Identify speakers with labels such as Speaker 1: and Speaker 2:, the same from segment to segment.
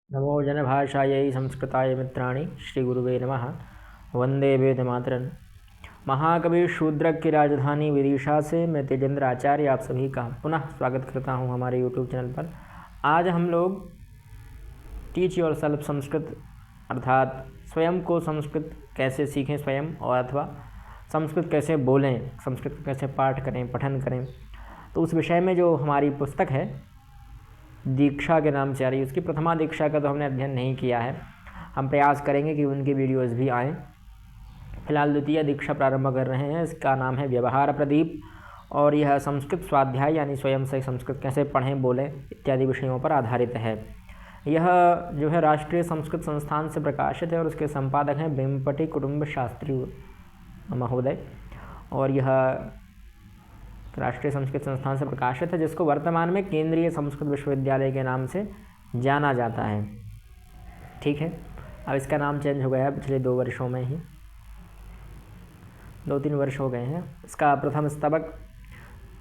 Speaker 1: नमो जनभाषायै संस्कृताय मित्राणि श्रीगुरुवे नमः। वंदे वेदमातरम्। महाकवि शूद्रक की राजधानी विदिशा से मैं तेजेंद्र आचार्य आप सभी का पुनः स्वागत करता हूं हमारे YouTube चैनल पर। आज हम लोग टीच योर सेल्फ संस्कृत अर्थात स्वयं को संस्कृत कैसे सीखें स्वयं और अथवा संस्कृत कैसे बोलें, संस्कृत कैसे पाठ करें, पठन करें, तो उस विषय में जो हमारी पुस्तक है दीक्षा के नाम से आ रही है, उसकी प्रथमा दीक्षा का तो हमने अध्ययन नहीं किया है। हम प्रयास करेंगे कि उनकी वीडियोज़ भी आएँ। फिलहाल द्वितीय दीक्षा प्रारंभ कर रहे हैं, इसका नाम है व्यवहार प्रदीप और यह संस्कृत स्वाध्याय यानी स्वयं से संस्कृत कैसे पढ़ें बोलें इत्यादि विषयों पर आधारित है। यह जो है राष्ट्रीय संस्कृत संस्थान से प्रकाशित है और उसके संपादक हैं बेम्पटी कुटुंब शास्त्री महोदय, और यह राष्ट्रीय संस्कृत संस्थान से प्रकाशित है जिसको वर्तमान में केंद्रीय संस्कृत विश्वविद्यालय के नाम से जाना जाता है। ठीक है, अब इसका नाम चेंज हो गया है पिछले 2 वर्षों में ही, 2-3 वर्ष हो गए हैं। इसका प्रथम स्तबक,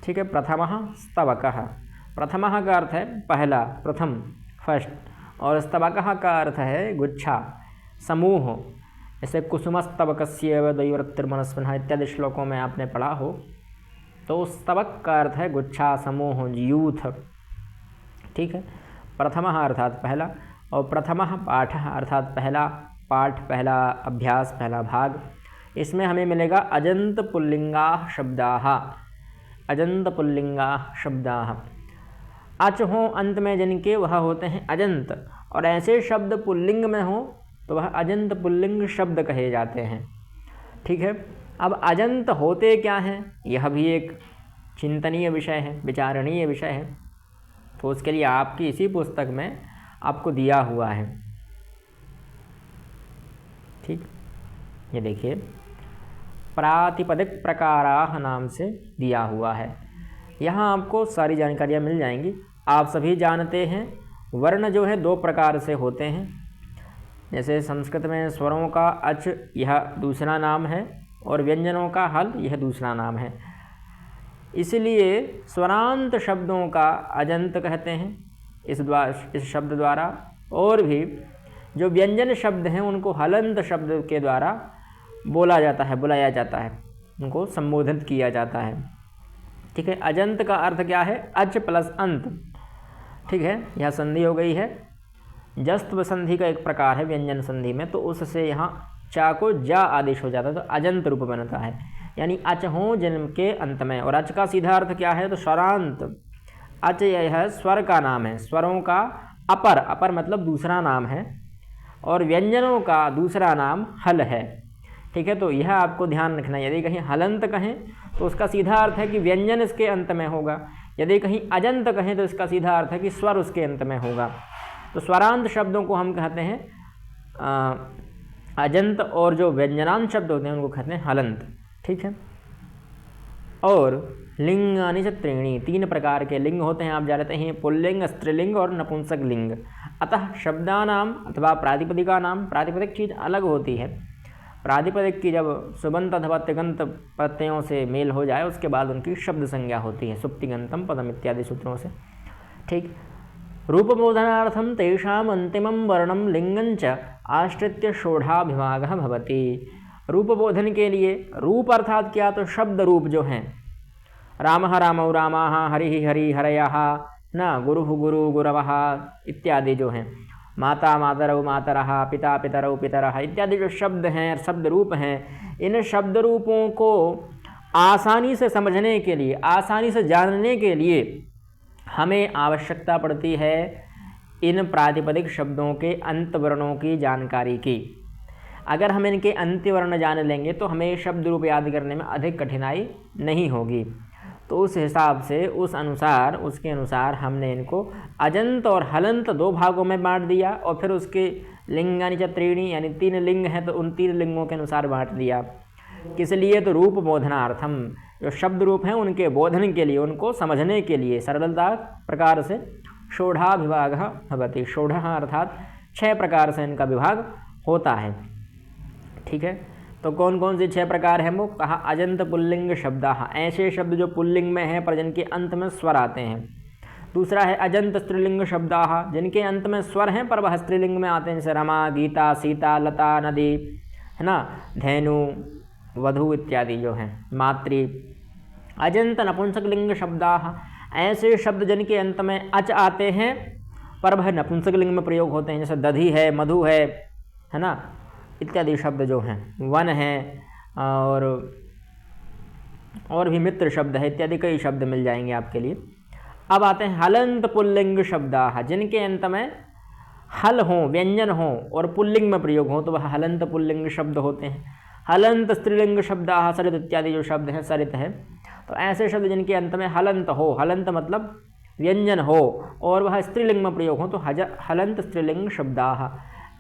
Speaker 1: ठीक है, प्रथमः स्तबकः। प्रथमः का अर्थ है पहला, प्रथम, फर्स्ट, और स्तबकः का अर्थ है गुच्छा, समूह। जैसे कुसुमस्तबकस्यैव दैवरत्रिर्मनस्विनः इत्यादि श्लोकों में आपने पढ़ा हो, तो स्तबक का अर्थ है गुच्छा, समूह, यूथ। ठीक है, प्रथमः अर्थात पहला, और प्रथमः पाठः अर्थात पहला पाठ, पहला अभ्यास, पहला भाग। इसमें हमें मिलेगा अजंत पुल्लिंगाः शब्दाः। अजंत पुल्लिंगाः शब्दाः, अच हो अंत में जिनके वह होते हैं अजंत, और ऐसे शब्द पुल्लिंग में हो तो वह अजंत पुल्लिंग शब्द कहे जाते हैं। ठीक है, अब अजंत होते क्या हैं, यह भी एक चिंतनीय विषय है, विचारणीय विषय है। तो उसके लिए आपकी इसी पुस्तक में आपको दिया हुआ है। ठीक, ये देखिए प्रातिपदिक प्रकाराः नाम से दिया हुआ है। यहाँ आपको सारी जानकारियाँ मिल जाएंगी। आप सभी जानते हैं वर्ण जो है 2 प्रकार से होते हैं। जैसे संस्कृत में स्वरों का अच यह दूसरा नाम है और व्यंजनों का हल यह दूसरा नाम है। इसलिए स्वरांत शब्दों का अजंत कहते हैं इस शब्द द्वारा, और भी जो व्यंजन शब्द हैं उनको हलंत शब्द के द्वारा बोला जाता है, बुलाया जाता है, उनको संबोधित किया जाता है। ठीक है, अजंत का अर्थ क्या है, अच प्लस अंत। ठीक है, यह संधि हो गई है, जस्त्व संधि का एक प्रकार है व्यंजन संधि में, तो उससे यहाँ चा को जा आदेश हो जाता है तो अजंत रूप बनता है, यानी अच हो जन्म के अंत में। और अच का सीधा अर्थ क्या है, तो स्वरांत। अच यह स्वर का नाम है, स्वरों का अपर, अपर मतलब दूसरा नाम है, और व्यंजनों का दूसरा नाम हल है। ठीक है, तो यह आपको ध्यान रखना है। यदि कहीं हलंत कहें तो उसका सीधा अर्थ है कि व्यंजन इसके अंत में होगा, यदि कहीं अजंत कहें तो इसका सीधा अर्थ है कि स्वर उसके अंत में होगा। तो स्वरांत शब्दों को हम कहते हैं अजंत, और जो व्यंजनांत शब्द होते हैं उनको कहते हैं हलंत। ठीक है, और लिंगानि च त्रीणि, 3 प्रकार के लिंग होते हैं, आप जानते हैं, पुल्लिंग, स्त्रीलिंग और नपुंसक लिंग। अतः शब्दानाम अथवा प्रातिपदिका नाम, प्रातिपदिक चीज़ अलग होती है। प्रातिपदिक की जब सुबंत अथवा तिगंत प्रत्ययों से मेल हो जाए उसके बाद उनकी शब्द संज्ञा होती है, सुप्तिगंतम पदम इत्यादि सूत्रों से। ठीक, रूपबोधनार्थम तेषाम अंतिमं वर्णम लिंगंच आश्रित्य षोढाभिभागः भवति। रूपबोधन के लिए, रूप अर्थात क्या, तो शब्द रूप जो हैं, रामः रामौ रामाः, हरिः हरि हरयः, न गुरुः गुरु गुरवः इत्यादि जो हैं, माता मातरौ मातरः, पिता पितरौ पितरः इत्यादि जो शब्द हैं, शब्द रूप हैं, इन शब्द रूपों को आसानी से समझने के लिए, आसानी से जानने के लिए हमें आवश्यकता पड़ती है इन प्रातिपदिक शब्दों के अंत वर्णों की जानकारी की। अगर हम इनके अंत्य वर्ण जान लेंगे तो हमें शब्द रूप याद करने में अधिक कठिनाई नहीं होगी। तो उस हिसाब से, उसके अनुसार हमने इनको अजंत और हलंत 2 भागों में बांट दिया, और फिर उसके लिंगानि च त्रीणि यानी 3 लिंग हैं तो उन 3 लिंगों के अनुसार बांट दिया। किस लिए, तो रूप बोधनार्थम, जो शब्द रूप हैं उनके बोधन के लिए, उनको समझने के लिए सरलता प्रकार से षोढाभिभागः भवति। षोढः अर्थात 6 प्रकार से इनका विभाग होता है। ठीक है, तो कौन कौन से 6 प्रकार हैं वो कहा, अजंत पुल्लिंग शब्दाः, ऐसे शब्द जो पुल्लिंग में हैं पर जिनके अंत में स्वर आते हैं। दूसरा है अजंत स्त्रीलिंग शब्दाः, जिनके अंत में स्वर हैं पर वह स्त्रीलिंग में आते हैं, जैसे रमा, गीता, सीता, लता, नदी, है ना, धेनु, वधु इत्यादि जो हैं, मातृ। अजंत नपुंसकलिंग शब्दाः, ऐसे शब्द जिनके अंत में अच आते हैं पर वह नपुंसकलिंग में प्रयोग होते हैं, जैसे दधि है, मधु है ना, इत्यादि शब्द जो हैं, वन है और भी मित्र शब्द है, इत्यादि कई शब्द मिल जाएंगे आपके लिए। अब आते हैं हलंत पुल्लिंग शब्दाः, जिनके अंत में हल हो, व्यंजन हो और पुल्लिंग में प्रयोग हो तो वह हलंत पुल्लिंग शब्द होते हैं। हलंत स्त्रीलिंग शब्दाः, सरित इत्यादि जो शब्द हैं, सरित है, तो ऐसे शब्द जिनके अंत में हलंत हो, हलंत मतलब व्यंजन हो और वह स्त्रीलिंग में प्रयोग हो तो हलंत स्त्रीलिंग शब्दाः।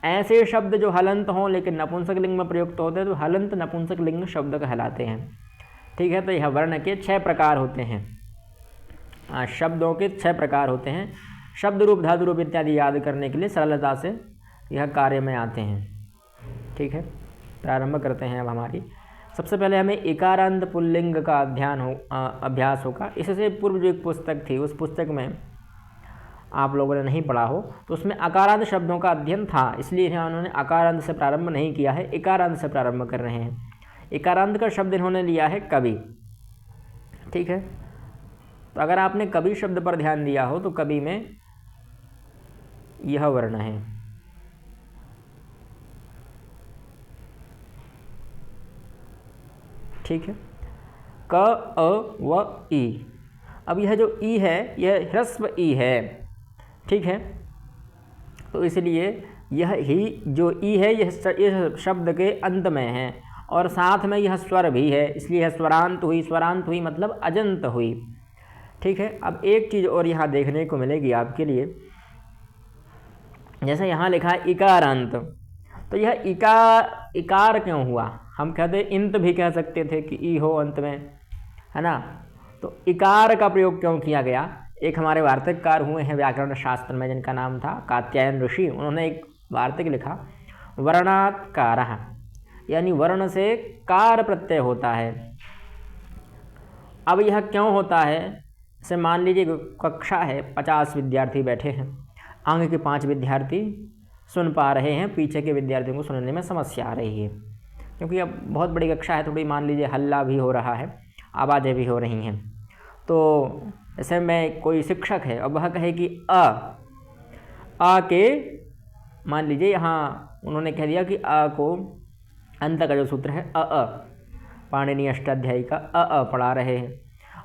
Speaker 1: ऐसे शब्द जो हलंत हों लेकिन नपुंसक लिंग में प्रयुक्त होते हैं तो हलंत नपुंसक लिंग शब्द कहलाते हैं। ठीक है, तो यह वर्ण के 6 प्रकार होते हैं। शब्दों के 6 प्रकार होते हैं। शब्द रूप, धातु रूप इत्यादि याद करने के लिए सरलता से यह कार्य में आते हैं। ठीक है, प्रारंभ करते हैं अब हमारी। सबसे पहले हमें इकारांत पुल्लिंग का अभ्यास होगा। इससे पूर्व जो एक पुस्तक थी उस पुस्तक में आप लोगों ने नहीं पढ़ा हो तो उसमें अकारांत शब्दों का अध्ययन था, इसलिए उन्होंने अकारांत से प्रारंभ नहीं किया है, इकारांत से प्रारंभ कर रहे हैं। इकारांत का शब्द इन्होंने लिया है कवि। ठीक है, तो अगर आपने कवि शब्द पर ध्यान दिया हो तो कवि में यह वर्ण है। ठीक है, क, अ, व, ई। अब यह जो ई है यह ह्रस्व ई है। ठीक है, तो इसलिए यह ही जो ई है यह इस शब्द के अंत में है और साथ में यह स्वर भी है, इसलिए यह स्वरांत हुई। स्वरांत हुई मतलब अजंत हुई। ठीक है, अब एक चीज़ और यहाँ देखने को मिलेगी आपके लिए, जैसे यहाँ लिखा है इकारांत, तो यह इकार क्यों हुआ? हम कहते इंत भी कह सकते थे कि ई हो अंत में, है ना, तो इकार का प्रयोग क्यों किया गया? एक हमारे वार्तिककार हुए हैं व्याकरण शास्त्र में जिनका नाम था कात्यायन ऋषि, उन्होंने एक वार्तिक लिखा, वर्णात् कारः, यानी वर्ण से कार प्रत्यय होता है। अब यह क्यों होता है? जैसे मान लीजिए कक्षा है, 50 विद्यार्थी बैठे हैं, आगे के 5 विद्यार्थी सुन पा रहे हैं, पीछे के विद्यार्थियों को सुनने में समस्या आ रही है, क्योंकि अब बहुत बड़ी कक्षा है, थोड़ी मान लीजिए हल्ला भी हो रहा है, आवाज़ें भी हो रही हैं। तो जैसे मैं कोई शिक्षक है और वह कहे कि आ के, मान लीजिए यहाँ उन्होंने कह दिया कि आ को अंत का जो सूत्र है पाणिनि अष्टाध्यायी का पढ़ा रहे हैं।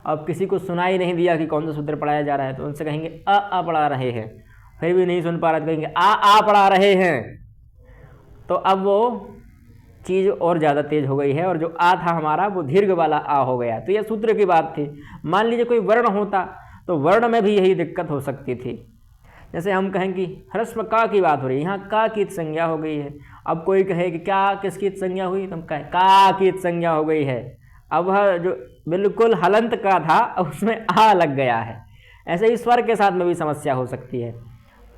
Speaker 1: अब किसी को सुनाई नहीं दिया कि कौन सा सूत्र पढ़ाया जा रहा है, तो उनसे कहेंगे पढ़ा रहे हैं, फिर भी नहीं सुन पा रहा तो कहेंगे आ पढ़ा रहे हैं। तो अब वो चीज़ और ज़्यादा तेज हो गई है और जो आ था हमारा वो दीर्घ वाला आ हो गया। तो यह सूत्र की बात थी। मान लीजिए कोई वर्ण होता तो वर्ण में भी यही दिक्कत हो सकती थी। जैसे हम कहें कि ह्रस्व का की बात हो रही है, यहाँ का की संज्ञा हो गई है। अब कोई कहे कि क्या किसकी संज्ञा हुई, तो हम कहें का की संज्ञा हो गई है। अब वह जो बिल्कुल हलंत का था अब उसमें आ लग गया है। ऐसे ही स्वर के साथ में भी समस्या हो सकती है।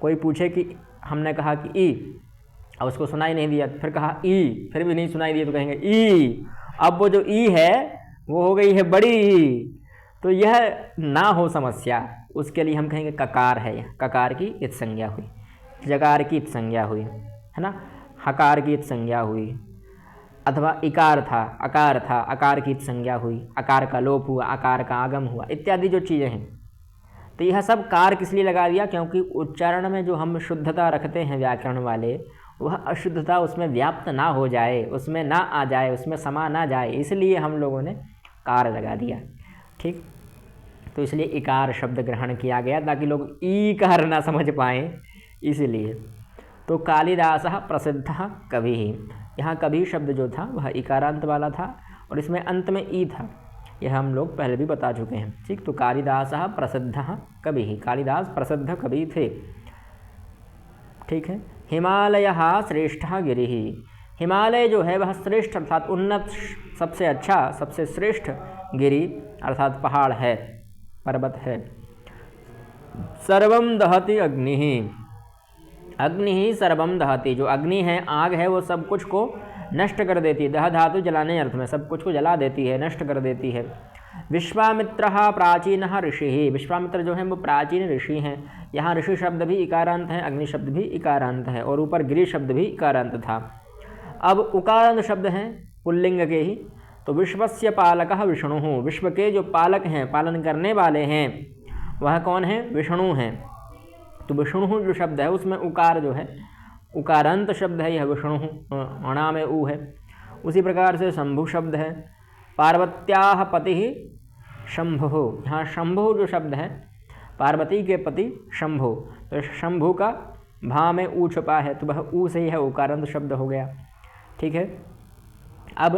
Speaker 1: कोई पूछे कि हमने कहा कि ई, अब उसको सुनाई नहीं दिया, फिर कहा ई, फिर भी नहीं सुनाई दिया तो कहेंगे ई। अब वो जो ई है वो हो गई है बड़ी ई। तो यह ना हो समस्या, उसके लिए हम कहेंगे ककार है, ककार की इत संज्ञा हुई, जकार की इत संज्ञा हुई, है ना, हकार की इत संज्ञा हुई, अथवा इकार था, अकार की इत संज्ञा हुई, अकार का लोप हुआ, अकार का आगम हुआ, इत्यादि जो चीज़ें हैं। तो यह सब कार किस लिए लगा दिया? क्योंकि उच्चारण में जो हम शुद्धता रखते हैं व्याकरण वाले, वह अशुद्धता उसमें व्याप्त ना हो जाए, उसमें ना आ जाए, उसमें समा ना जाए, इसलिए हम लोगों ने कार लगा दिया। ठीक, तो इसलिए इकार शब्द ग्रहण किया गया ताकि लोग ई कार ना समझ पाएँ, इसलिए। तो कालिदासः प्रसिद्धः कविः, यहाँ कवि शब्द जो था वह इकारांत वाला था और इसमें अंत में ई था, यह हम लोग पहले भी बता चुके हैं। ठीक, तो कालिदासः प्रसिद्धः कविः, कालिदास प्रसिद्ध कवि थे। ठीक है, हिमालयः श्रेष्ठः गिरिः, हिमालय जो है वह श्रेष्ठ अर्थात उन्नत, सबसे अच्छा, सबसे श्रेष्ठ गिरि अर्थात पहाड़ है, पर्वत है। सर्वं दहति अग्निः, अग्नि ही सर्वम दहति, जो अग्नि है, आग है, वो सब कुछ को नष्ट कर देती है। दह धातु जलाने अर्थ में, सब कुछ को जला देती है, नष्ट कर देती है। विश्वामित्रः प्राचीनः ऋषिः, विश्वामित्र जो है वो प्राचीन ऋषि हैं। यहाँ ऋषि शब्द भी इकारांत है, अग्नि शब्द भी इकारांत है और ऊपर गिरि शब्द भी इकारांत था। अब उकारांत शब्द हैं पुल्लिंग के ही, तो विश्वस्य पालकः विष्णुः, विश्व के जो पालक हैं, पालन करने वाले हैं, वह कौन है? विष्णु हैं। तो विष्णु जो शब्द है उसमें उकार जो है उकारांत शब्द है, यह विष्णु अणा में ऊ है। उसी प्रकार से शंभु शब्द है, पार्वत्याः पति शंभु, यहाँ शंभु जो शब्द है पार्वती के पति शंभु, तो शंभु का भा में ऊ छुपा है, तो वह ऊ से ही है उकारांत शब्द हो गया। ठीक है। अब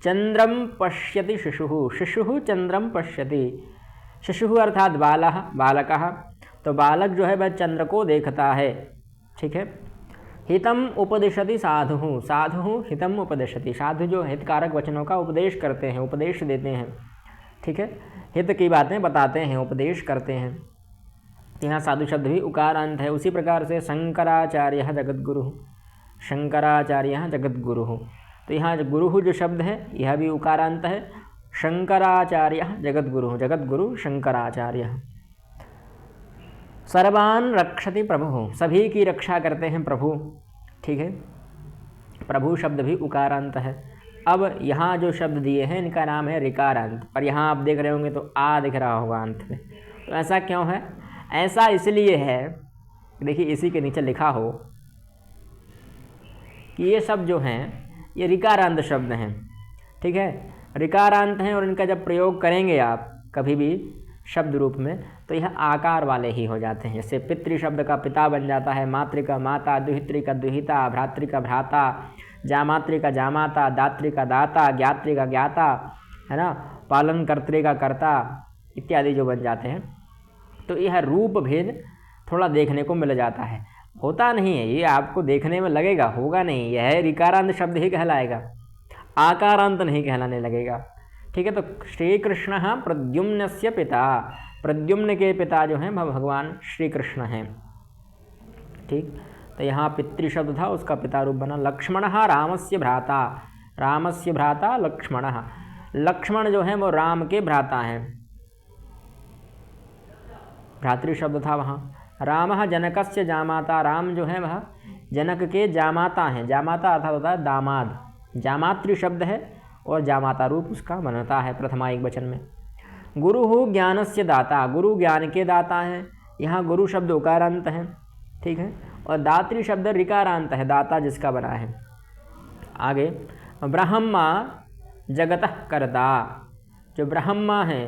Speaker 1: चंद्रम पश्यति शिशुः, शिशुः चंद्रम पश्यति, शिशुः अर्थात बालः बालकः, तो बालक जो है वह चंद्र को देखता है। ठीक है। हितम उपदिशति साधु, साधु हितम उपदिशति, साधु जो हितकारक वचनों का उपदेश करते हैं, उपदेश देते हैं। ठीक है। हित की बातें बताते हैं, उपदेश करते हैं। यहाँ साधु शब्द भी उकारांत है। उसी प्रकार से शंकराचार्य जगद्गुरु, शंकराचार्य जगद्गुरु, तो यहाँ गुरु जो शब्द है यह भी उकारांत है। शंकराचार्य जगद्गुरु, जगद्गुरु शंकराचार्य। सर्वान् रक्षति प्रभु, सभी की रक्षा करते हैं प्रभु। ठीक है। प्रभु शब्द भी उकारांत है। अब यहाँ जो शब्द दिए हैं इनका नाम है ऋकारांत, पर यहाँ आप देख रहे होंगे तो आ दिख रहा होगा अंत में, तो ऐसा क्यों है? ऐसा इसलिए है, देखिए इसी के नीचे लिखा हो कि ये सब जो हैं ये ऋकारांत शब्द हैं। ठीक है। ऋकारांत हैं और इनका जब प्रयोग करेंगे आप कभी भी शब्द रूप में तो यह आकार वाले ही हो जाते हैं। जैसे पितृ शब्द का पिता बन जाता है, मातृ का माता, दुहित्री का दुहिता, भ्रातृ का भ्राता, जामातृ का जामाता, दातृ का दाता, ज्ञातृ का ज्ञाता, है ना, पालन कर्तृ का कर्ता इत्यादि जो बन जाते हैं। तो यह रूप भेद थोड़ा देखने को मिल जाता है, होता नहीं है ये, आपको देखने में लगेगा, होगा नहीं, यह ऋकारांत शब्द ही कहलाएगा, आकारांत नहीं कहलाने लगेगा। ठीक है। तो श्री कृष्ण प्रद्युम्नस्य पिता, प्रद्युम्न के पिता जो हैं भगवान श्री कृष्ण हैं। ठीक। तो यहाँ पितृ शब्द था, उसका पिता रूप बना। लक्ष्मणः रामस्य भ्राता, रामस्य भ्राता लक्ष्मणः, लक्ष्मण जो है वो राम के भ्राता हैं, भ्रातृ शब्द था वहाँ। रामः जनकस्य जामाता, राम जो है वह जनक के जामाता हैं, जामाता अर्थात होता है दामाद, जामातृ शब्द है और जामाता रूप उसका बनता है प्रथमा एक वचन में। गुरु ज्ञानस्य दाता, गुरु ज्ञान के दाता हैं, यहाँ गुरु शब्द उकारांत है। ठीक है। और दातृ शब्द ऋकारांत है, दाता जिसका बना है। आगे ब्रह्मा जगतः कर्ता, जो ब्रह्मा हैं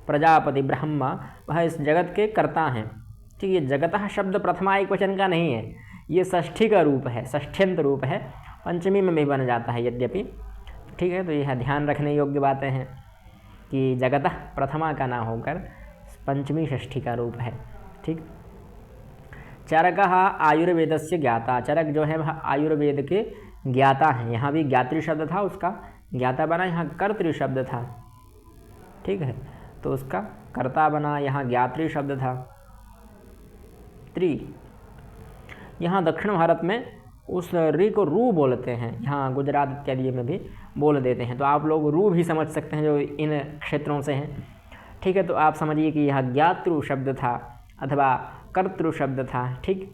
Speaker 1: प्रजापति ब्रह्मा, वह इस जगत के कर्ता हैं। ठीक है। जगतः शब्द प्रथमा एक वचन का नहीं है, ये षष्ठी का रूप है, षष्ठ्यंत रूप है, पंचमी में भी बन जाता है यद्यपि। ठीक है। तो यह ध्यान रखने योग्य बातें हैं कि जगतः प्रथमा का ना होकर पंचमी षष्ठी का रूप है। ठीक। चरकः आयुर्वेदस्य ज्ञाता, चरक जो है वह आयुर्वेद के ज्ञाता हैं, यहाँ भी ज्ञातृ शब्द था, उसका ज्ञाता बना, यहाँ कर्तृ शब्द था। ठीक है। तो उसका कर्ता बना, यहाँ ज्ञातृ शब्द था त्रि। यहाँ दक्षिण भारत में उस री को रू बोलते हैं, यहाँ गुजरात इत्यादि में भी बोल देते हैं, तो आप लोग रू भी समझ सकते हैं जो इन क्षेत्रों से हैं। ठीक है। तो आप समझिए कि यह ज्ञातृ शब्द था अथवा कर्तृ शब्द था। ठीक।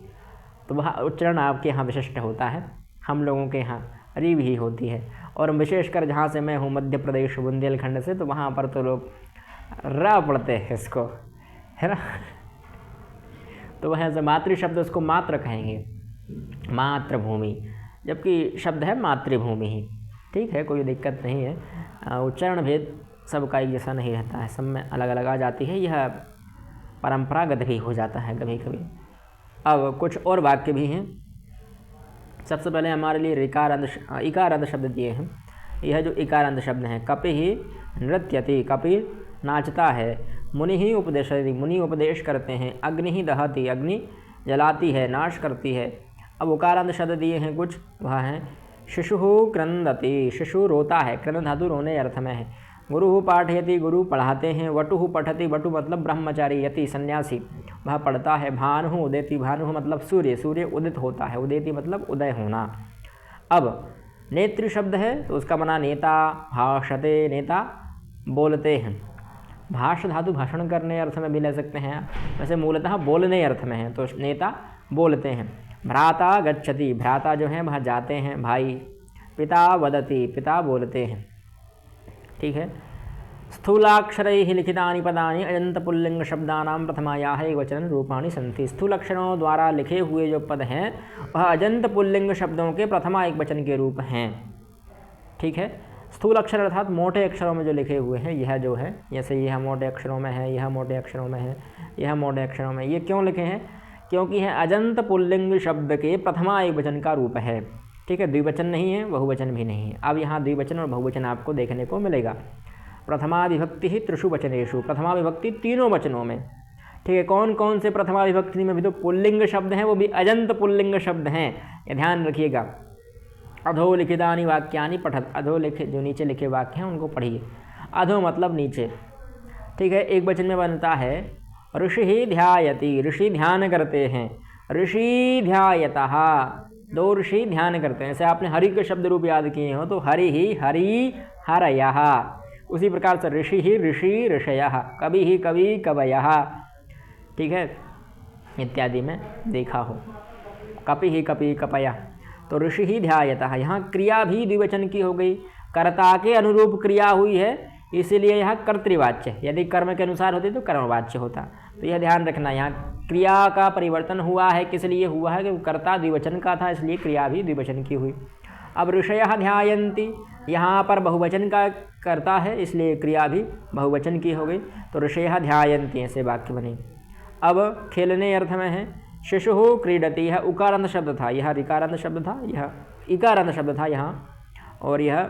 Speaker 1: तो वह उच्चारण आपके यहाँ विशिष्ट होता है, हम लोगों के यहाँ री भी होती है, और विशेषकर जहाँ से मैं हूँ मध्य प्रदेश बुंदेलखंड से, तो वहाँ पर तो लोग र पढ़ते हैं इसको, है ना। तो वह ऐसे मातृ शब्द उसको मात्र कहेंगे, मातृभूमि, जबकि शब्द है मातृभूमि ही। ठीक है। कोई दिक्कत नहीं है, उच्चारण भेद सबका एक जैसा नहीं रहता है, सब में अलग अलग आ जाती है, यह परंपरागत भी हो जाता है कभी कभी। अब कुछ और वाक्य भी हैं। सबसे पहले हमारे लिए इकारांत शब्द दिए हैं। यह जो इकारांत शब्द हैं, कपिः नृत्यति, कपि नाचता है, मुनिः उपदेशति, मुनि उपदेश करते हैं, अग्निः दहति, अग्नि जलाती है, नाश करती है। अब उकारांत शब्द दिए हैं कुछ, वह हैं शिशुः क्रंदति, शिशु रोता है, क्रंद धातु रोने अर्थ में है। गुरुः पाठयति, गुरु पढ़ाते हैं। वटुः पठति, वटु मतलब ब्रह्मचारी, यति सन्यासी, वह पढ़ता है। भानुः उदेति, भानुः मतलब सूर्य, सूर्य उदित होता है, उदेति मतलब उदय होना। अब नेत्र शब्द है तो उसका बना नेता, भाषते नेता, बोलते हैं। भाष्य धातु भाषण करने अर्थ में भी ले सकते हैं, वैसे मूलतः बोलने अर्थ में है, तो नेता बोलते हैं। भ्राता गच्छति, भ्राता जो है वह जाते हैं, भाई। पिता वदति, पिता बोलते हैं। ठीक है। स्थूलाक्षरैः लिखितानि पदानि अजंत पुल्लिंग शब्दानां प्रथमायाः एकवचन रूपाणि सन्ति। स्थूल अक्षरों द्वारा लिखे हुए जो पद हैं वह अजंत पुल्लिंग शब्दों के प्रथमा एकवचन के रूप हैं। ठीक है। स्थूल अक्षर अर्थात मोटे अक्षरों में जो लिखे हुए हैं, यह जो है, जैसे यह मोटे अक्षरों में है, यह मोटे अक्षरों में है, यह मोटे अक्षरों में, ये क्यों लिखे हैं? क्योंकि यह अजंत पुल्लिंग शब्द के प्रथमा एकवचन का रूप है। ठीक है। द्विवचन नहीं है, बहुवचन भी नहीं है। अब यहाँ द्विवचन और बहुवचन आपको देखने को मिलेगा। प्रथमा विभक्ति ही त्रिषु वचनेषु, प्रथमा विभक्ति तीनों वचनों में। ठीक है। कौन कौन से प्रथमा विभक्ति में भी तो पुल्लिंग शब्द हैं, वो भी अजंत पुल्लिंग शब्द हैं, ये ध्यान रखिएगा। अधोलिखितानि वाक्यानि पठत, अधोलिखित जो नीचे लिखे वाक्य हैं उनको पढ़िए। अधो मतलब नीचे। ठीक है। एक वचन में बनता है ऋषि ध्यायति, ऋषि ध्यान करते हैं। ऋषि ध्यायतः, दो ऋषि ध्यान करते हैं। जैसे आपने हरि के शब्द रूप याद किए हो तो हरि ही हरि हरयः, उसी प्रकार से ऋषि ही ऋषि ऋषयः, कवि ही कवि कवयः। ठीक है। इत्यादि में देखा हो, कपि ही कपि कपयः। तो ऋषि ही ध्यायतः, यहाँ क्रिया भी द्विवचन की हो गई, कर्ता के अनुरूप क्रिया हुई है, इसीलिए यह कर्तृवाच्य। यदि कर्म के अनुसार होती तो कर्मवाच्य होता। तो यह ध्यान रखना, यहाँ क्रिया का परिवर्तन हुआ है, किस लिए हुआ है? कि कर्ता द्विवचन का था, इसलिए क्रिया भी द्विवचन की हुई। अब ऋषयः ध्यायन्ति, यहाँ पर बहुवचन का कर्ता है, इसलिए क्रिया भी बहुवचन की हो गई। तो ऋषयः ध्यायन्ति ऐसे वाक्य बने। अब खेलने अर्थ में है शिशु क्रीडति, यह उकारांत शब्द था, यह ऋकारांत शब्द था, यह इकारांत शब्द था यहाँ, और यह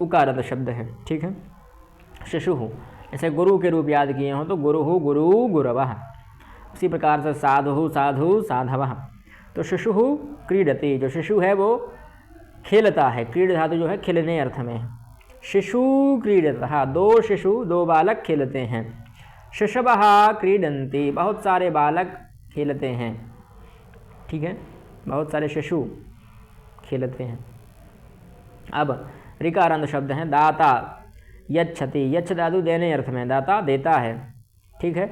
Speaker 1: उकारांत शब्द है। ठीक है। शिशु, जैसे गुरु के रूप याद किए हों तो गुरु गुरु गुरवः, उसी प्रकार से साधु साधु साधवः। तो शिशु क्रीडति, जो शिशु है वो खेलता है। क्रीड धातु जो है खेलने अर्थ में है। शिशु क्रीडतः, दो शिशु, दो बालक खेलते हैं। शिशवः क्रीडन्ति, बहुत सारे बालक खेलते हैं। ठीक है। बहुत सारे शिशु खेलते हैं। अब ऋकारांत शब्द हैं दाता, यच्छति, यच्छ धातु देने अर्थ में, दाता देता है। ठीक है।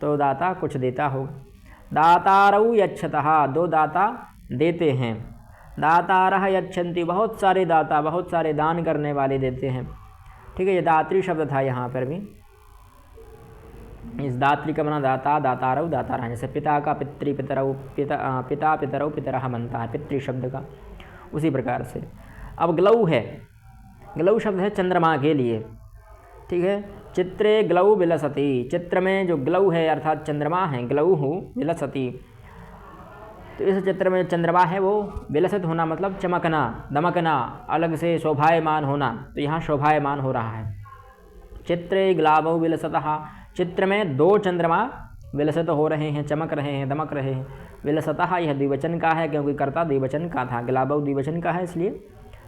Speaker 1: तो दाता कुछ देता हो। दातारौ यच्छतः, दो दाता देते हैं। दातारः यच्छन्ति, बहुत सारे दाता, बहुत सारे दान करने वाले देते हैं। ठीक है। ये दात्री शब्द था यहाँ पर भी, इस दात्री का बना दाता, दातारौ, दातारः। जैसे पिता का पितृ पितरौ, पिता पितरौ पितरः बनता है पितृ शब्द का, उसी प्रकार से। अब ग्लौ है, ग्लौ शब्द है चंद्रमा के लिए। ठीक है। चित्रे ग्लौ विलसति, चित्र में जो ग्लौ है अर्थात चंद्रमा है, ग्लौ विलसति, तो इस चित्र में चंद्रमा है वो विलसित होना मतलब चमकना, दमकना, अलग से शोभायमान होना। तो यहाँ शोभायमान हो रहा है। चित्रे ग्लावौ विलसतः, चित्र में दो चंद्रमा विलसित हो रहे हैं, चमक रहे हैं, दमक रहे हैं। विलसतः यह द्विवचन का है, क्योंकि कर्ता द्विवचन का था। ग्लावौ द्विवचन का है, इसलिए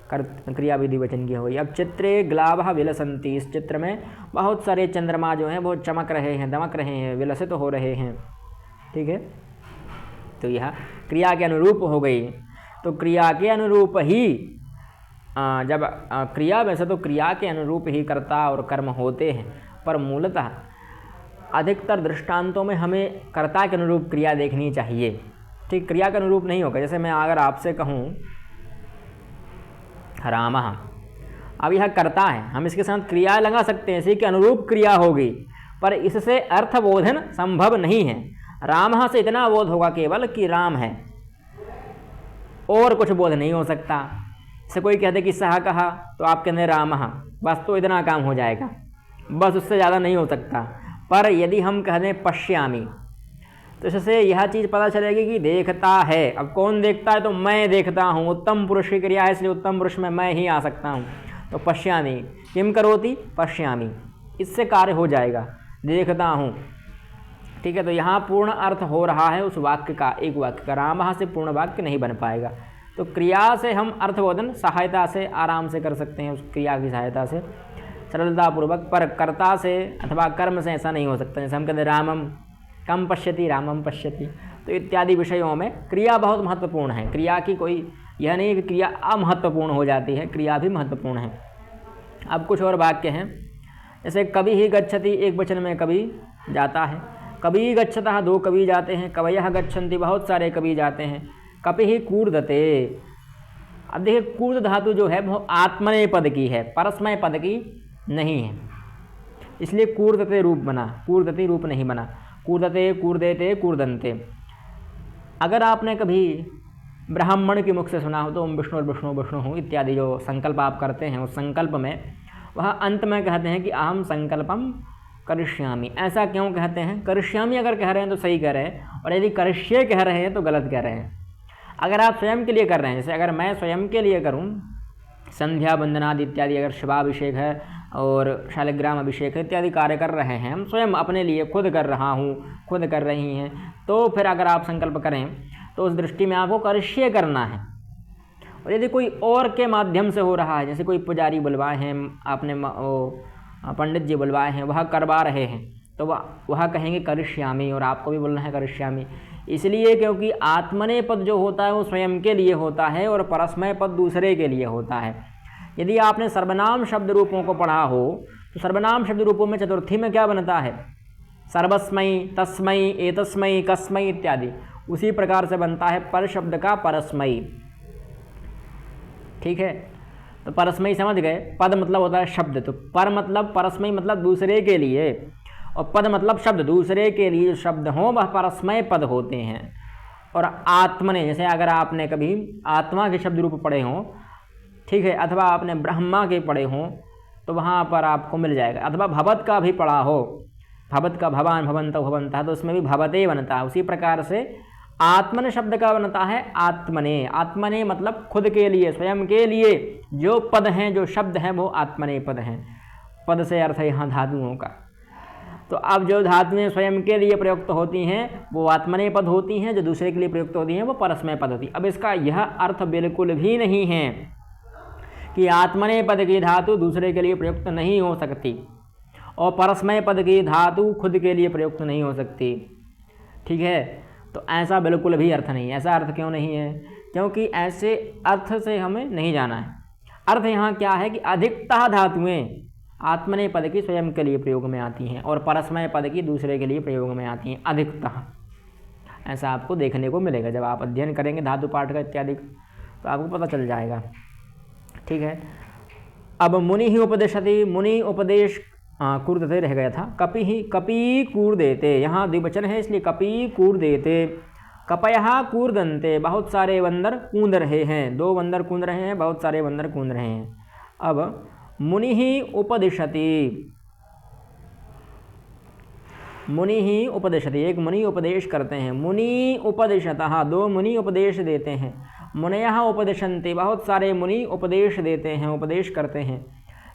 Speaker 1: क्रिया भी द्विवचन की हो गई। अब चित्रे ग्लावः विलसन्ति, इस चित्र में बहुत सारे चंद्रमा जो हैं वो चमक रहे हैं, दमक रहे हैं, विलसित हो रहे हैं। ठीक है। तो यह क्रिया के अनुरूप हो गई। तो क्रिया के अनुरूप ही जब क्रिया, वैसे तो क्रिया के अनुरूप ही कर्ता और कर्म होते हैं, पर मूलतः अधिकतर दृष्टांतों में हमें कर्ता के अनुरूप क्रिया देखनी चाहिए। ठीक। क्रिया के अनुरूप नहीं होगा। जैसे मैं अगर आपसे कहूँ रामः, अब यह कर्ता है, हम इसके साथ क्रिया लगा सकते हैं, इसी के अनुरूप क्रिया होगी, पर इससे अर्थबोधन संभव नहीं है। रामः से इतना बोध होगा केवल कि राम है, और कुछ बोध नहीं हो सकता। से कोई कहते कि सह कहा, तो आप कहते रामः, बस तो इतना काम हो जाएगा, बस उससे ज़्यादा नहीं हो सकता। पर यदि हम कह दें पश्यामि, तो इससे यह चीज़ पता चलेगी कि देखता है। अब कौन देखता है? तो मैं देखता हूँ, उत्तम पुरुष की क्रिया है, इसलिए उत्तम पुरुष में मैं ही आ सकता हूँ। तो पश्यामि, किम करोति? पश्यामि, इससे कार्य हो जाएगा, देखता हूँ। ठीक है। तो यहाँ पूर्ण अर्थ हो रहा है उस वाक्य का, एक वाक्य का। रामः से पूर्ण वाक्य नहीं बन पाएगा। तो क्रिया से हम अर्थबोधन सहायता से आराम से कर सकते हैं, उस क्रिया की सहायता से सरलतापूर्वक, पर कर्ता से अथवा कर्म से ऐसा नहीं हो सकता। जैसे हम कहते हैं रामम कम पश्यति, रामम पश्यति, तो इत्यादि विषयों में क्रिया बहुत महत्वपूर्ण है। क्रिया की कोई यह नहीं कि क्रिया अमहत्वपूर्ण हो जाती है, क्रिया भी महत्वपूर्ण है। अब कुछ और वाक्य हैं, जैसे कवि ही गच्छति एक वचन में कवि जाता है, कवि गच्छतः दो कवि जाते हैं, कवयः गच्छन्ति बहुत सारे कवि जाते हैं। कपि ही कूर्दते, अब देखिए कूर्द धातु जो है वो आत्मनेय पद की है, परस्मय पद की नहीं है, इसलिए कूर्दते रूप बना, कूर्दति रूप नहीं बना। कूर्दते, कूर्देते, कूर्दन्ते। अगर आपने कभी ब्राह्मण के मुख से सुना हो तो ओम विष्णु विष्णु विष्णु हूँ इत्यादि जो संकल्प आप करते हैं, उस संकल्प में वह अंत में कहते हैं कि अहम संकल्पम करिष्यामि। ऐसा क्यों कहते हैं? करिष्यामि अगर कह रहे हैं तो सही कह रहे हैं, और यदि करिष्ये कह रहे हैं तो गलत कह रहे हैं। अगर आप स्वयं के लिए कर रहे हैं, जैसे अगर मैं स्वयं के लिए करूं, संध्या वंदनादि इत्यादि, अगर शिवाभिषेक है और शालिग्राम अभिषेक है इत्यादि कार्य कर रहे हैं, हम स्वयं अपने लिए खुद कर रहा हूँ, खुद कर रही हैं, तो फिर अगर आप संकल्प करें तो उस दृष्टि में आपको करिष्ये करना है। और यदि कोई और के माध्यम से हो रहा है, जैसे कोई पुजारी बुलवाए हैं आपने, पंडित जी बुलवाए हैं, वह करवा रहे हैं, तो वह कहेंगे करिष्यामि, और आपको भी बोलना है करिष्यामि। इसलिए क्योंकि आत्मनेय पद जो होता है वो स्वयं के लिए होता है और परस्मय पद दूसरे के लिए होता है। यदि आपने सर्वनाम शब्द रूपों को पढ़ा हो तो सर्वनाम शब्द रूपों में चतुर्थी में क्या बनता है? सर्वस्मै, तस्मै, एतस्मै, कस्मै इत्यादि। उसी प्रकार से बनता है पर शब्द का परस्मै। ठीक है, तो परस्मै समझ गए। पद मतलब होता है शब्द, तो पर मतलब परस्मै मतलब दूसरे के लिए, और पद मतलब शब्द, दूसरे के लिए जो शब्द हों वह परस्मय पद होते हैं। और आत्मने, जैसे अगर आपने कभी आत्मा के शब्द रूप पढ़े हों, ठीक है, अथवा आपने ब्रह्मा के पढ़े हों तो वहाँ पर आपको मिल जाएगा। अथवा भवत का भी पढ़ा हो, भवत का भवान भवंत भवंता, तो उसमें भी भवते बनता है। उसी प्रकार से आत्मन शब्द का बनता है आत्मने। आत्मने मतलब खुद के लिए, स्वयं के लिए जो पद हैं, जो शब्द हैं वो आत्मने पद हैं। पद से अर्थ है यहाँ धातुओं का। तो अब जो धातुएं स्वयं के लिए प्रयुक्त होती हैं वो आत्मनेय पद होती हैं, जो दूसरे के लिए प्रयुक्त होती हैं वो परस्मय पद होती है। अब इसका यह अर्थ बिल्कुल भी नहीं है कि आत्मनेय पद की धातु दूसरे के लिए प्रयुक्त नहीं हो सकती और परस्मय पद की धातु खुद के लिए प्रयुक्त नहीं हो सकती। ठीक है, तो ऐसा बिल्कुल भी अर्थ नहीं है। ऐसा अर्थ क्यों नहीं है? क्योंकि ऐसे अर्थ से हमें नहीं जाना है। अर्थ यहाँ क्या है कि अधिकतः धातुएं आत्मनेय पद की स्वयं के लिए प्रयोग में आती हैं और परस्मय पद की दूसरे के लिए प्रयोग में आती हैं अधिकतः। ऐसा आपको देखने को मिलेगा जब आप अध्ययन करेंगे धातु पाठ का इत्यादि, तो आपको पता चल जाएगा। ठीक है, अब मुनि ही उपदेशति, मुनि उपदेश कूर्दते रह गया था। कपि ही, कपि कूर्देते, यहाँ द्विवचन है इसलिए कपि कूर्देते। कपयः कूर्दन्ते, बहुत सारे बंदर कूद रहे हैं, दो बंदर कूद रहे हैं, बहुत सारे बंदर कूद रहे हैं। अब मुनि ही उपदिशति, मुनि ही उपदिशति, एक मुनि उपदेश करते हैं। मुनि उपदिशतः, दो मुनि उपदेश देते हैं। मुनयः उपदिशन्ति, बहुत सारे मुनि उपदेश देते हैं, उपदेश करते हैं।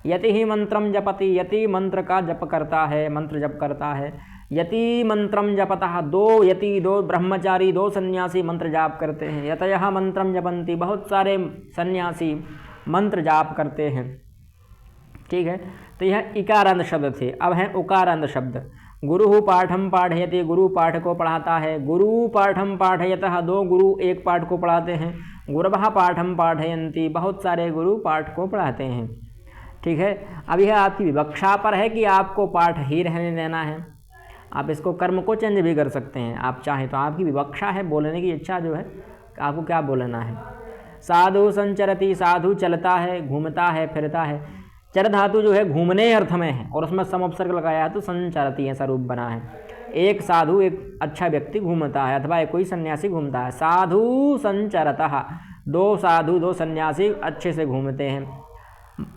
Speaker 1: यति ही मंत्रम जपति, यति मंत्र का जप करता है, मंत्र जप करता है। यति मंत्रम जपतः, दो यति, दो ब्रह्मचारी, दो सन्यासी मंत्र जाप करते हैं। यतयः मंत्रम जपन्ति, बहुत सारे सन्यासी मंत्र जाप करते हैं। ठीक है, तो यह इकारांत शब्द थे। अब है उकारांत शब्द। गुरु पाठम पाठयति, गुरु पाठ को पढ़ाता है। गुरु पाठम पाठयतः, दो गुरु एक पाठ को पढ़ाते हैं। गुरवः पाठम पाठयन्ति, बहुत सारे गुरु पाठ को पढ़ाते हैं। ठीक है, अब यह आपकी विवक्षा पर है कि आपको पाठ ही रहने देना है। आप इसको कर्म को चेंज भी कर सकते हैं आप चाहें तो। आपकी विवक्षा है, बोलने की इच्छा जो है आपको क्या बोलना है। साधु संचरति, साधु चलता है, घूमता है, फिरता है। चर धातु जो है घूमने अर्थ में है और उसमें सम उपसर्ग लगाया है तो संचरति ऐसा रूप बना है। एक साधु, एक अच्छा व्यक्ति घूमता है अथवा कोई सन्यासी घूमता है। साधु संचरतः, दो साधु, दो सन्यासी अच्छे से घूमते हैं।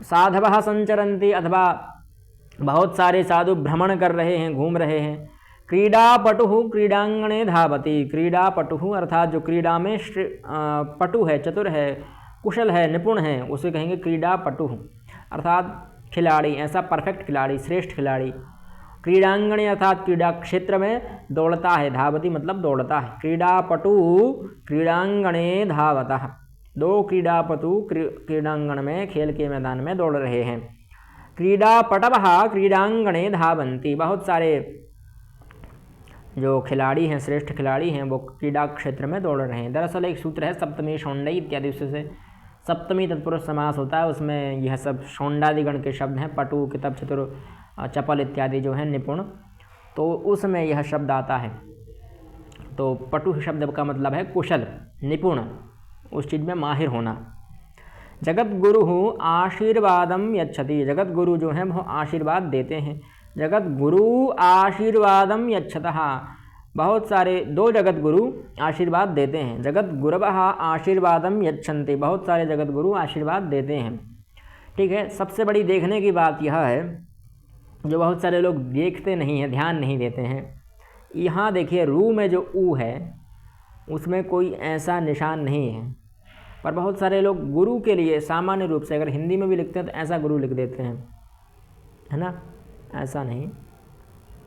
Speaker 1: साधवः संचरन्ति, अथवा बहुत सारे साधु भ्रमण कर रहे हैं, घूम रहे हैं। क्रीडापटुः क्रीडांगणे धावति, क्रीडापटुः अर्थात जो क्रीड़ा में पटु है, चतुर है, कुशल है, निपुण है, उसे कहेंगे क्रीडापटुः अर्थात खिलाड़ी, ऐसा परफेक्ट खिलाड़ी, श्रेष्ठ खिलाड़ी। क्रीडांगणे अर्थात क्रीड़ा क्षेत्र में दौड़ता है, धावति मतलब दौड़ता है। क्रीडापटु क्रीडांगणे धावतः, दो क्रीडापटु क्रीडांगण में, खेल के मैदान में दौड़ रहे हैं। क्रीडापटवः क्रीडांगणे धावन्ति, बहुत सारे जो खिलाड़ी हैं, श्रेष्ठ खिलाड़ी हैं, वो क्रीडा क्षेत्र में दौड़ रहे हैं। दरअसल एक सूत्र है सप्तमी शौंडई इत्यादि, उससे सप्तमी तत्पुरुष समास होता है, उसमें यह सब शौंडादिगण के शब्द हैं। पटु, कितब, चतुर, चपल इत्यादि जो है निपुण, तो उसमें यह शब्द आता है। तो पटु शब्द का मतलब है कुशल, निपुण, उस चीज़ में माहिर होना। जगत गुरु आशीर्वादम यच्छति, जगत गुरु जो हैं वो आशीर्वाद देते हैं। जगत गुरु आशीर्वादम यच्छतः, बहुत सारे 2 जगत गुरु आशीर्वाद देते हैं। जगत गुरवः आशीर्वादम यच्छन्ति, बहुत सारे जगत गुरु आशीर्वाद देते हैं। ठीक है, सबसे बड़ी देखने की बात यह है जो बहुत सारे लोग देखते नहीं हैं, ध्यान नहीं देते हैं। यहाँ देखिए रू में जो ऊ है उसमें कोई ऐसा निशान नहीं है, पर बहुत सारे लोग गुरु के लिए सामान्य रूप से अगर हिंदी में भी लिखते हैं तो ऐसा गुरु लिख देते हैं, है ना, ऐसा नहीं,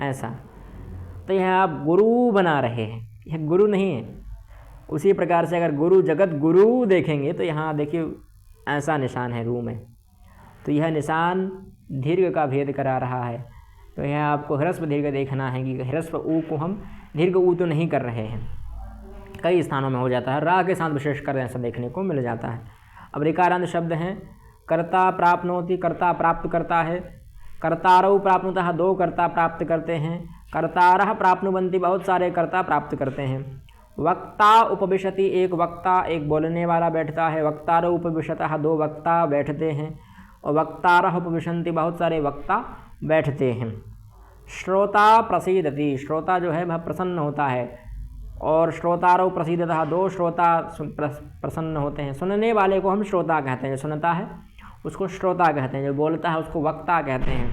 Speaker 1: ऐसा। तो यह आप गुरु बना रहे हैं, यह गुरु नहीं है। उसी प्रकार से अगर गुरु, जगत गुरु देखेंगे तो यहाँ देखिए ऐसा निशान है रू में, तो यह निशान दीर्घ का भेद करा रहा है। तो यह आपको ह्रस्व दीर्घ देखना है कि ह्रस्व ऊ को हम दीर्घ ऊ तो नहीं कर रहे हैं। कई स्थानों में हो जाता है, रा के साथ विशेषकर ऐसा देखने को मिल जाता है। अब ऋकारांत शब्द हैं, कर्ता प्राप्नोति, कर्ता प्राप्त करता है। कर्तारौ प्राप्नुतः, 2 कर्ता प्राप्त करते हैं। कर्तारः प्राप्नुवन्ति, बहुत सारे कर्ता प्राप्त करते हैं। वक्ता उपविशति, एक वक्ता, एक बोलने वाला बैठता है। वक्तारौ उपविशतः, 2 वक्ता बैठते हैं। और वक्तारः उपविशन्ति, बहुत सारे वक्ता बैठते हैं। श्रोता प्रसीदति, श्रोता जो है वह प्रसन्न होता है। और श्रोतारौ प्रसीदतः, 2 श्रोता प्रसन्न होते हैं। सुनने वाले को हम श्रोता कहते हैं, जो सुनता है उसको श्रोता कहते हैं, जो बोलता है उसको वक्ता कहते हैं,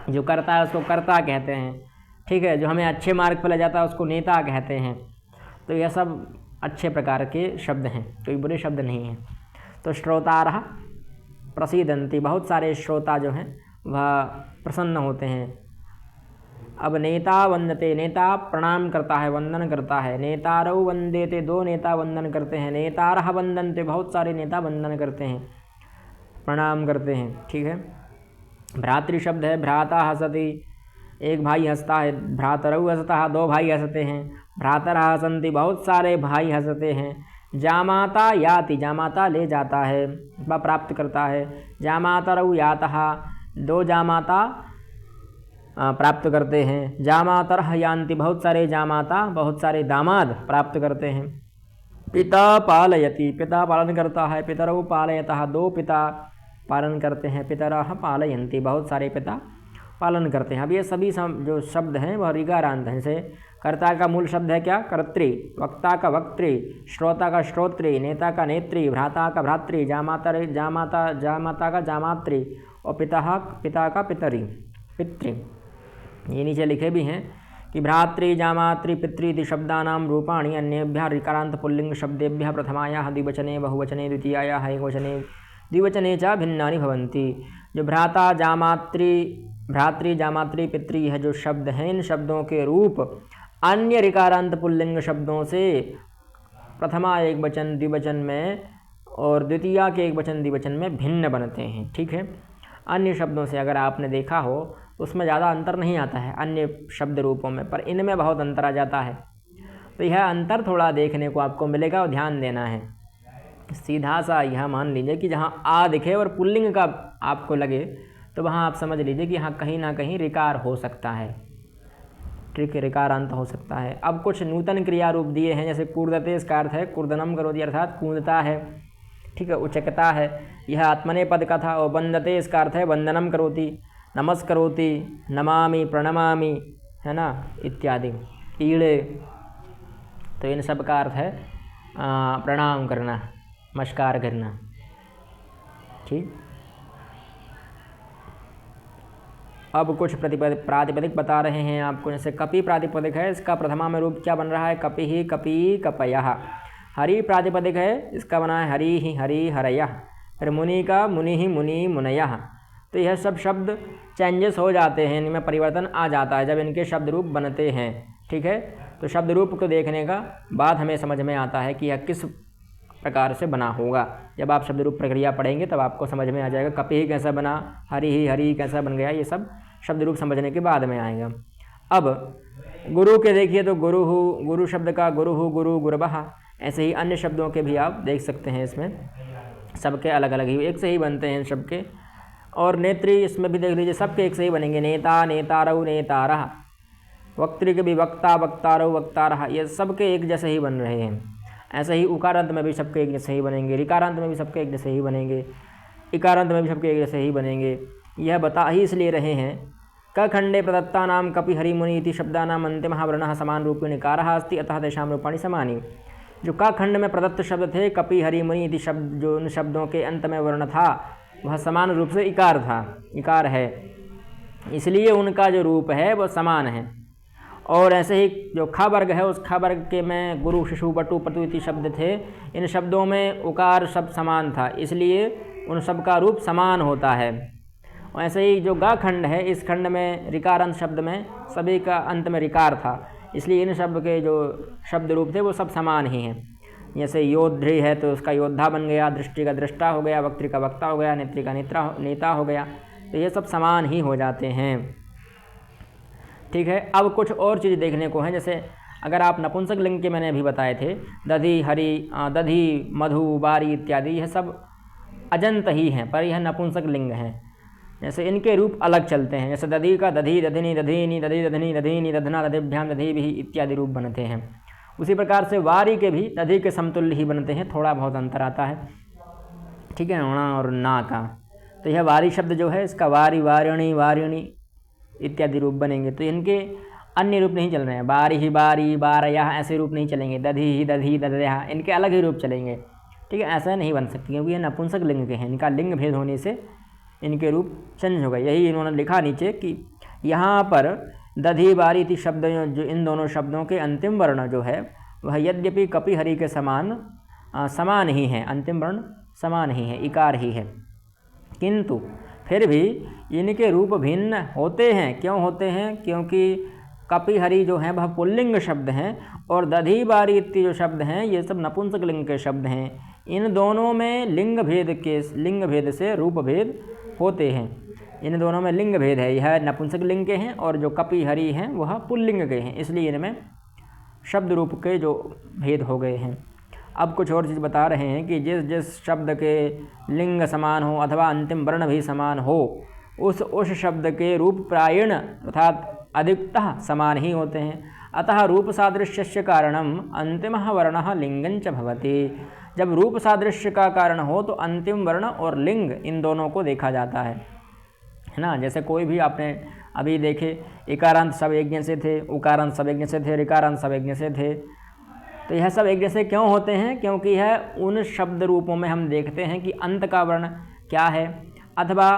Speaker 1: जो करता है उसको कर्ता कहते हैं। ठीक है, जो हमें अच्छे मार्ग पर ले जाता है उसको नेता कहते हैं। तो यह सब अच्छे प्रकार के शब्द हैं, कोई बुरे शब्द नहीं हैं। तो श्रोतारः प्रसीदन्ति, बहुत सारे श्रोता जो हैं वह प्रसन्न होते हैं। अब नेता वंदते, नेता प्रणाम करता है, वंदन करता है। नेतारौ वंदेते, 2 नेता वंदन करते हैं। नेतारः वंदन्ते, बहुत सारे नेता वंदन करते हैं, प्रणाम करते हैं। ठीक है, भ्रातृ शब्द है, भ्राता हसति, एक भाई हंसता है। भ्रातरौ हसतः, 2 भाई हंसते हैं। भ्रातरः हसन्ति, बहुत सारे भाई हंसते हैं। जामाता याति, जामाता ले जाता है व प्राप्त करता है। जामातरौ यातः, 2 जामाता प्राप्त करते हैं। जामातरः यान्ति, बहुत सारे जामाता, बहुत सारे दामाद प्राप्त करते हैं। पिता पालयति, पिता पालन करता है। पितरौ पालयतः, 2 पिता पालन करते हैं। पितरः पालयन्ति, बहुत सारे पिता पालन करते हैं। अब ये सभी जो शब्द हैं वह ऋकारांत हैं। जैसे कर्ता का मूल शब्द है क्या, कर्त्री। वक्ता का वक्त्री, श्रोता का श्रोत्री, नेता का नेत्री, भ्राता का भ्रातृ, जामाता का जामात्री, और पिता का पितरी, पितृ। ये नीचे लिखे भी हैं कि भ्रातृ, जामातृ, पितृ शब्दानां रूपाणि अन्येभ्यः ऋकारांत पुल्लिंग शब्देभ्यः प्रथमायाः द्विवचने बहुवचने द्वितीयायाः एकवचने द्विवचने च भिन्नानि भवन्ति। जो भ्राता, भ्रातृ, जामातृ, पितृ, यह जो शब्द हैं इन शब्दों के रूप अन्य ऋकारांत पुल्लिंग शब्दों से प्रथमा एक वचन द्विवचन में और द्वितीया के एक वचन द्विवचन में भिन्न बनते हैं। ठीक है, अन्य शब्दों से अगर आपने देखा हो उसमें ज़्यादा अंतर नहीं आता है अन्य शब्द रूपों में, पर इनमें बहुत अंतर आ जाता है। तो यह अंतर थोड़ा देखने को आपको मिलेगा और ध्यान देना है। सीधा सा यह मान लीजिए कि जहाँ आ दिखे और पुल्लिंग का आपको लगे तो वहाँ आप समझ लीजिए कि हाँ कहीं ना कहीं ऋकार हो सकता है। ठीक है, ऋकारांत हो सकता है। अब कुछ नूतन क्रिया रूप दिए हैं, जैसे कूर्दते, इसका अर्थ है कूर्दनम करोति, अर्थात कूदता है। ठीक है, उचकता है, यह आत्मने पद का था। और वंदते, इसका अर्थ है वंदनम करोति, नमस्करोति, नमामि, प्रणमामि, है ना, इत्यादि। ईड़े, तो इन सब का अर्थ है प्रणाम करना, नमस्कार करना। ठीक, अब कुछ प्रातिपदिक बता रहे हैं आपको। जैसे कपि प्रातिपदिक है, इसका प्रथमा में रूप क्या बन रहा है, कपि ही, कपि, कपयः। हरि प्रातिपदिक है, इसका बना है हरि ही, हरि, हरयः। फिर मुनि का मुनि ही, मुनि, मुनयः। तो यह सब शब्द चेंजेस हो जाते हैं, इनमें परिवर्तन आ जाता है जब इनके शब्द रूप बनते हैं। ठीक है, तो शब्द रूप को देखने का बाद हमें समझ में आता है कि यह किस प्रकार से बना होगा। जब आप शब्द रूप प्रक्रिया पढ़ेंगे तब आपको समझ में आ जाएगा कपि ही कैसा बना, हरि ही, हरि कैसा बन गया, ये सब शब्द रूप समझने के बाद में आएगा। अब गुरु के देखिए तो गुरु, गुरु शब्द का गुरु, गुरु, गुरवः, ऐसे ही अन्य शब्दों के भी आप देख सकते हैं। इसमें सबके अलग अलग ही, एक से ही बनते हैं सबके। और नेत्री इसमें भी देख लीजिए सबके एक से ही बनेंगे, नेता नेतारऊ नेतारः। वक्त्री के भी वक्ता वक्तारऊ वक्तारः, ये सबके एक जैसे ही बन रहे हैं। ऐसे ही उकारांत में भी सबके एक जैसे ही बनेंगे, ऋकारांत में भी सबके एक जैसे ही बनेंगे, इकारांत में भी सबके एक जैसे ही बनेंगे। यह बता ही इसलिए रहे हैं क खंडे प्रदत्ता नाम कपि हरि मुनि इति शब्दानाम अंतिमः वर्णः समान रूपेण इकारः अस्ति अतः तेषां रूपाणि समानि। जो क खंड में प्रदत्त शब्द थे कपि हरि मुनि इति शब्द, जो उन शब्दों के अंत में वर्ण था वह समान रूप से इकार था, इकार है, इसलिए उनका जो रूप है वह समान है। और ऐसे ही जो ख वर्ग है उस ख वर्ग के में गुरु शिशु बटु पटु इति शब्द थे, इन शब्दों में उकार शब्द समान था, इसलिए उन सब का रूप समान होता है। और ऐसे ही जो ग खंड है इस खंड में ऋकारांत शब्द में सभी का अंत में ऋकार था, इसलिए इन शब्द के जो शब्द रूप थे वो सब समान ही हैं। जैसे योद्धि है तो उसका योद्धा बन गया, दृष्टि का दृष्टा हो गया, वक्त्री का वक्ता हो गया, नेत्री का नेता हो गया, तो ये सब समान ही हो जाते हैं। ठीक है, अब कुछ और चीज़ देखने को है। जैसे अगर आप नपुंसक लिंग के मैंने अभी बताए थे, दधि हरि दधि मधु बारी इत्यादि, यह सब अजंत ही हैं, पर यह नपुंसक लिंग हैं। जैसे इनके रूप अलग चलते हैं, जैसे दधि का दधि दधिनी दधीनी दधि दधनी दधीनी दधना दधिभ्याम दधि भी इत्यादि रूप बनते हैं। उसी प्रकार से वारी के भी दधि के समतुल्य ही बनते हैं, थोड़ा बहुत अंतर आता है। ठीक है, णा और ना का, तो यह वारी शब्द जो है इसका वारी वारिणी वारिणी इत्यादि रूप बनेंगे। तो इनके अन्य रूप नहीं चल रहे हैं, बारी ही बारी बारया ऐसे रूप नहीं चलेंगे, दधि ही दधि दधया, इनके अलग ही रूप चलेंगे। ठीक है, ऐसा नहीं बन सकती क्योंकि ये नपुंसक लिंग के हैं, इनका लिंग भेद होने से इनके रूप चेंज हो गए। यही इन्होंने लिखा नीचे कि यहाँ पर दधि बारी इति शब्द जो इन दोनों शब्दों के अंतिम वर्ण जो है वह यद्यपि कपि हरि के समान ही है, अंतिम वर्ण समान ही है, इकार ही है, किंतु फिर भी इनके रूप भिन्न होते हैं। क्यों होते हैं? क्योंकि कपि हरि जो हैं वह पुल्लिंग शब्द हैं और दधि बारी इत्यादि जो शब्द हैं ये सब नपुंसक लिंग के शब्द हैं। इन दोनों में लिंग भेद से रूप भेद होते हैं। इन दोनों में लिंग भेद है, यह नपुंसक लिंग के हैं और जो कपि हरि हैं वह पुल्लिंग के हैं, इसलिए इनमें शब्द रूप के जो भेद हो गए हैं। अब कुछ और चीज़ बता रहे हैं कि जिस जिस शब्द के लिंग समान हो अथवा अंतिम वर्ण भी समान हो उस शब्द के रूप प्रायण अर्थात अधिकतः समान ही होते हैं। अतः रूप सादृश्य कारणम अंतिमः वर्णः लिंगंच भवति। जब रूप सादृश्य का कारण हो तो अंतिम वर्ण और लिंग इन दोनों को देखा जाता है ना। जैसे कोई भी आपने अभी देखे इकारांत सब एक जैसे थे, उकारांत सब एक जैसे थे, ऋकारांत सब एक जैसे थे। तो यह सब एक जैसे क्यों होते हैं? क्योंकि यह उन शब्द रूपों में हम देखते हैं कि अंत का वर्ण क्या है अथवा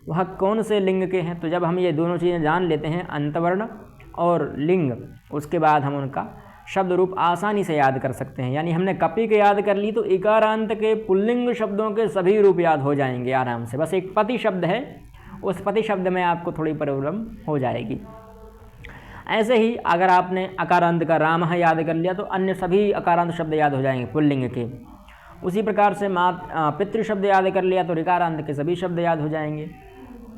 Speaker 1: वह कौन से लिंग के हैं। तो जब हम ये दोनों चीज़ें जान लेते हैं, अंतवर्ण और लिंग, उसके बाद हम उनका शब्द रूप आसानी से याद कर सकते हैं। यानी हमने कपि के याद कर ली तो इकारांत के पुल्लिंग शब्दों के सभी रूप याद हो जाएंगे आराम से। बस एक पति शब्द है, उस पति शब्द में आपको थोड़ी प्रॉब्लम हो जाएगी। ऐसे ही अगर आपने अकारांत का रामः याद कर लिया तो अन्य सभी अकारांत शब्द याद हो जाएंगे पुल्लिंग के। उसी प्रकार से पितृ शब्द याद कर लिया तो ऋकारांत के सभी शब्द याद हो जाएंगे।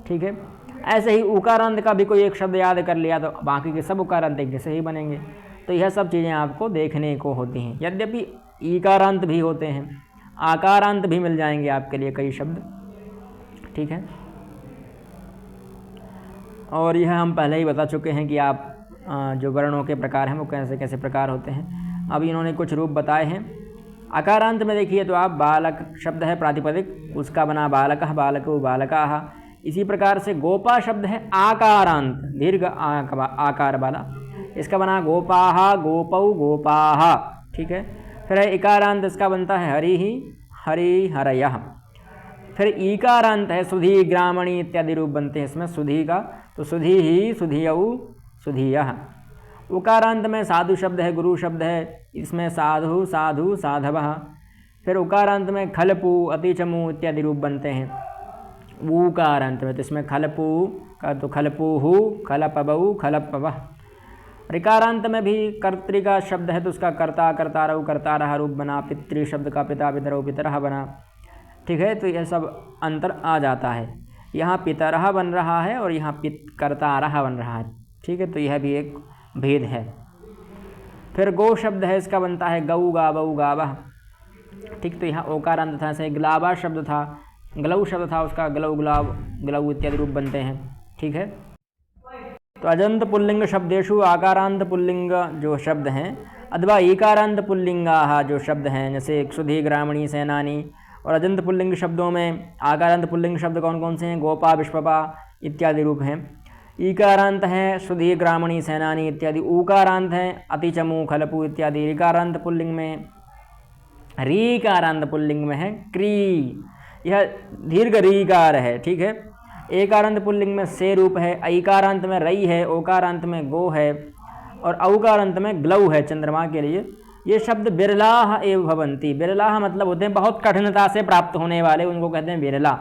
Speaker 1: ठीक है, ऐसे ही उकारांत का भी कोई एक शब्द याद कर लिया तो बाकी के सब उकारांत एक जैसे ही बनेंगे। तो यह सब चीज़ें आपको देखने को होती हैं। यद्यपि ईकारांत भी होते हैं, आकारांत भी मिल जाएंगे आपके लिए कई शब्द। ठीक है, और यह हम पहले ही बता चुके हैं कि आप जो वर्णों के प्रकार हैं वो कैसे कैसे प्रकार होते हैं। अब इन्होंने कुछ रूप बताए हैं। अकारांत में देखिए तो आप बालक शब्द है प्रातिपदिक, उसका बना बालकः बालको बालकाः। इसी प्रकार से गोपा शब्द है आकारांत, दीर्घ आकार वाला, इसका बना गोपाः गोपौ गोपाः। ठीक है, फिर है इकारांत, इसका बनता है हरिः हरि हरयः। फिर ईकारांत है सुधी ग्रामणी इत्यादि रूप बनते हैं इसमें सुधी का, तो सुधी ही सुधियौ सुधीयः। उकारांत में साधु शब्द है, गुरु शब्द है, इसमें साधु साधु साधवः। फिर उकारांत में खलपु अतिचमु इत्यादि रूप बनते हैं। ऊकारांत में तो इसमें खलपु का तो खलपुहु खलपबौ खलपवः। ऋकारांत में भी कर्तृका शब्द है तो उसका कर्ता कर्तारौ कर्तारः रूप बना। पितृ शब्द का पिता पितरौ पितरः बना। ठीक है, तो यह सब अंतर आ जाता है। यहाँ पितरः बन रहा है और यहाँ कर्तारः बन रहा है। ठीक है, तो यह भी एक भेद है। फिर गो शब्द है, इसका बनता है गौ गावौ गावः। ठीक, तो यहाँ ओकारांत था, ऐसे ग्लाबा शब्द था, ग्लऊ शब्द था उसका ग्लऊ, गुलाब, ग्लऊ इत्यादि रूप बनते हैं। ठीक है, तो अजंत पुल्लिंग शब्देशु आकारांत पुल्लिंग जो शब्द हैं अथवा ईकारांत पुल्लिंगा जो शब्द हैं, जैसे क्षुधि, ग्रामणी, सेनानी। और अजंत पुल्लिंग शब्दों में आकारांत पुल्लिंग शब्द कौन कौन से हैं? गोपा, विश्वपा इत्यादि रूप हैं। ईकारांत हैं क्षुधि, ग्रामणी, सेनानी इत्यादि। ऊकारांत हैं अतिचमू, खलपू इत्यादि। ऋकारांत पुल्लिंग में, रीकारांत पुल्लिंग में है क्री, यह दीर्घ रीकार है। ठीक है, एकारांत पुल्लिंग में से रूप है, ऐकारांत में रई है, ओकारांत में गो है और औकारांत में ग्लऊ है चंद्रमा के लिए। ये शब्द बिरलाह एव भवंती। बिरलाह मतलब होते हैं बहुत कठिनता से प्राप्त होने वाले, उनको कहते हैं बिरला।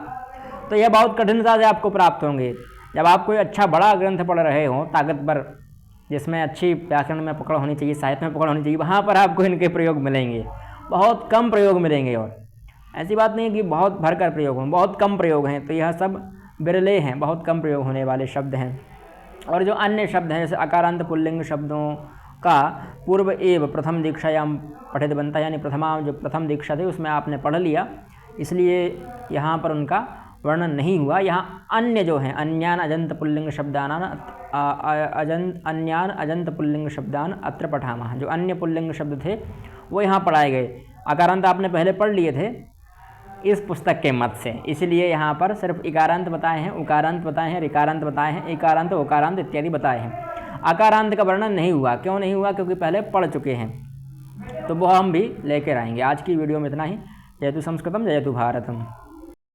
Speaker 1: तो यह बहुत कठिनता से आपको प्राप्त होंगे। जब आप कोई अच्छा बड़ा ग्रंथ पढ़ रहे हों ताकतवर, जिसमें अच्छी व्याकरण में पकड़ होनी चाहिए, साहित्य में पकड़ होनी चाहिए, वहाँ पर आपको इनके प्रयोग मिलेंगे। बहुत कम प्रयोग मिलेंगे, और ऐसी बात नहीं है कि बहुत भरकर प्रयोग हों, बहुत कम प्रयोग हैं। तो यह सब बिरले हैं, बहुत कम प्रयोग होने वाले शब्द हैं। और जो अन्य शब्द हैं जैसे अकारांत पुल्लिंग शब्दों का पूर्व एव प्रथम दीक्षायाम पठित बनता है, यानी प्रथमा जो प्रथम दीक्षा थी उसमें आपने पढ़ लिया, इसलिए यहाँ पर उनका वर्णन नहीं हुआ। यहाँ अन्य जो हैं अन्यान अजंत पुल्लिंग शब्दान अन्यान अजंत पुल्लिंग शब्दान अत्र पठामः, जो अन्य पुल्लिंग शब्द थे वो यहाँ पढ़ाए गए। अकारांत आपने पहले पढ़ लिए थे इस पुस्तक के मत से, इसलिए यहाँ पर सिर्फ इकारांत बताए हैं, उकारांत बताए हैं, ऋकारांत बताए हैं, एकारांत, ओकारांत इत्यादि बताए हैं। आकारांत का वर्णन नहीं हुआ। क्यों नहीं हुआ? क्योंकि पहले पढ़ चुके हैं, तो वो हम भी लेकर आएंगे। आज की वीडियो में इतना ही। जयतु संस्कृतम जयतु भारतम।